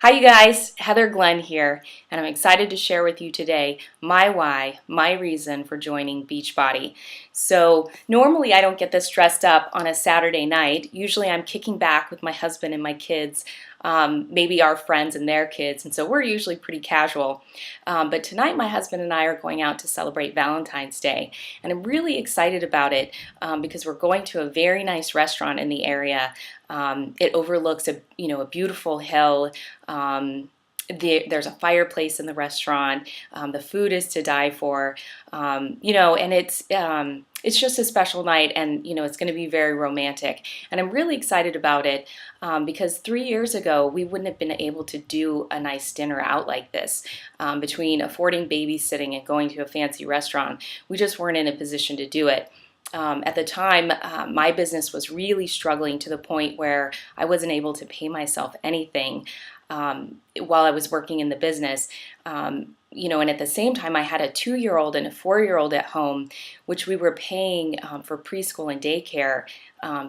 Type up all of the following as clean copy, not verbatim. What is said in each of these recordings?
Hi you guys, Heather Glenn here, and I'm excited to share with you today my why, my reason for joining Beachbody. So normally I don't get this dressed up on a Saturday night. Usually I'm kicking back with my husband and my kids, maybe our friends and their kids, and so we're usually pretty casual. But tonight my husband and I are going out to celebrate Valentine's Day, and I'm really excited about it because we're going to a very nice restaurant in the area. It overlooks a beautiful hill. There's a fireplace in the restaurant. The food is to die for, and it's just a special night, and it's going to be very romantic. And I'm really excited about it because 3 years ago we wouldn't have been able to do a nice dinner out like this. Between affording babysitting and going to a fancy restaurant, we just weren't in a position to do it. At the time, my business was really struggling to the point where I wasn't able to pay myself anything while I was working in the business. And at the same time, I had a 2-year-old and a 4-year-old at home, which we were paying for preschool and daycare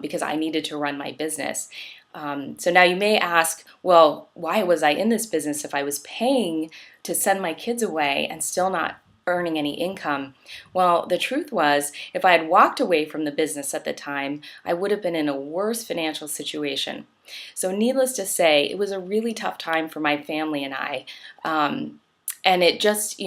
because I needed to run my business. So now you may ask, well, why was I in this business if I was paying to send my kids away and still not earning any income? Well, the truth was, if I had walked away from the business at the time, I would have been in a worse financial situation. So needless to say, it was a really tough time for my family and I. And it just,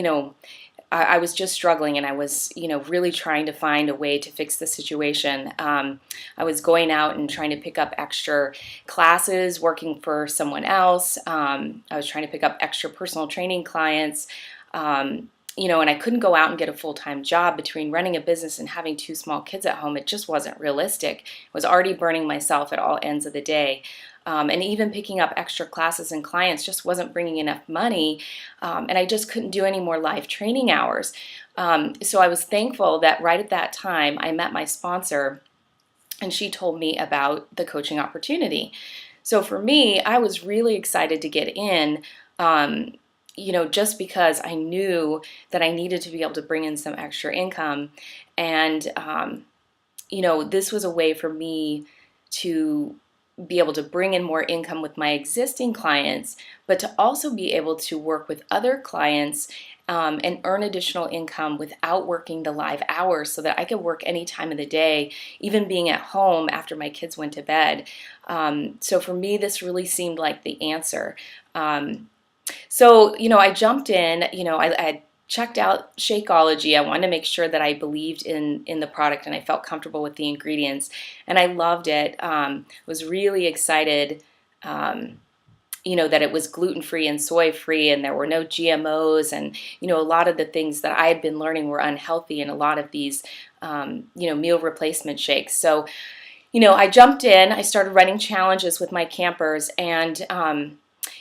I was just struggling, and I was, really trying to find a way to fix the situation. I was going out and trying to pick up extra classes, working for someone else. I was trying to pick up extra personal training clients. And I couldn't go out and get a full-time job between running a business and having 2 small kids at home. It just wasn't realistic. I was already burning myself at all ends of the day. And even picking up extra classes and clients just wasn't bringing enough money. And I just couldn't do any more live training hours. So I was thankful that right at that time I met my sponsor, and she told me about the coaching opportunity. So for me, I was really excited to get in. Just because I knew that I needed to be able to bring in some extra income. And, this was a way for me to be able to bring in more income with my existing clients, but to also be able to work with other clients and earn additional income without working the live hours, so that I could work any time of the day, even being at home after my kids went to bed. So for me, this really seemed like the answer. So, I jumped in, I had checked out Shakeology. I wanted to make sure that I believed in the product and I felt comfortable with the ingredients, and I loved it. Was really excited, that it was gluten-free and soy-free, and there were no GMOs, and, a lot of the things that I had been learning were unhealthy in a lot of these, meal replacement shakes. So, I jumped in, I started running challenges with my campers, and,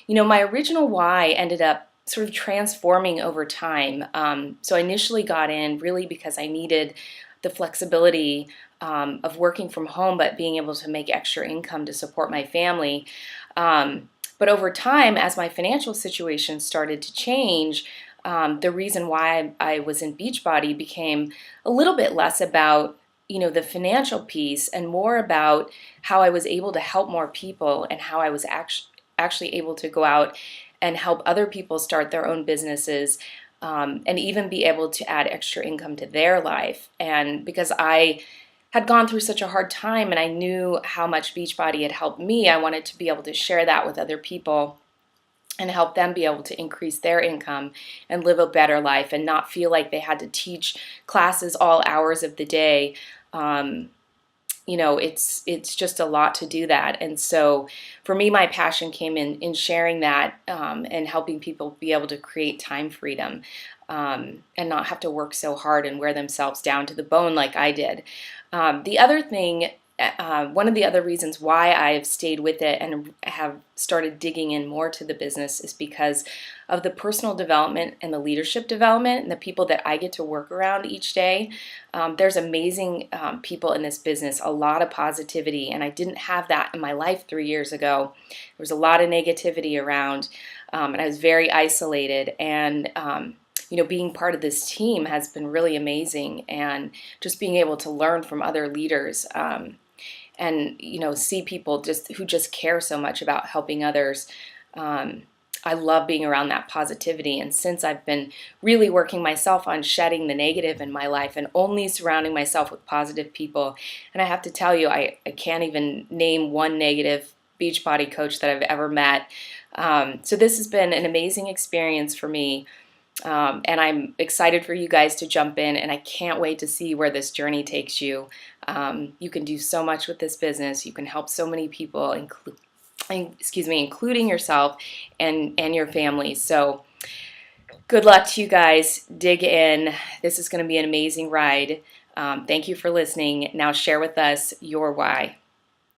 my original why ended up sort of transforming over time. So I initially got in really because I needed the flexibility of working from home, but being able to make extra income to support my family. But over time, as my financial situation started to change, the reason why I was in Beachbody became a little bit less about the financial piece and more about how I was able to help more people, and how I was actually able to go out and help other people start their own businesses, and even be able to add extra income to their life. And because I had gone through such a hard time and I knew how much Beachbody had helped me, I wanted to be able to share that with other people and help them be able to increase their income and live a better life, and not feel like they had to teach classes all hours of the day. It's just a lot to do that. And so for me, my passion came in sharing that, and helping people be able to create time freedom, and not have to work so hard and wear themselves down to the bone like I did. The other thing, one of the other reasons why I've stayed with it and have started digging in more to the business is because of the personal development and the leadership development and the people that I get to work around each day. There's amazing people in this business, a lot of positivity, and I didn't have that in my life 3 years ago. There was a lot of negativity around, and I was very isolated, and being part of this team has been really amazing, and just being able to learn from other leaders, and see people who just care so much about helping others. I love being around that positivity. And since I've been really working myself on shedding the negative in my life and only surrounding myself with positive people, and I have to tell you, I can't even name one negative Beachbody coach that I've ever met. So this has been an amazing experience for me. And I'm excited for you guys to jump in, and I can't wait to see where this journey takes you. You can do so much with this business. You can help so many people, including yourself and your family. So good luck to you guys. Dig in. This is going to be an amazing ride. Thank you for listening. Now share with us your why.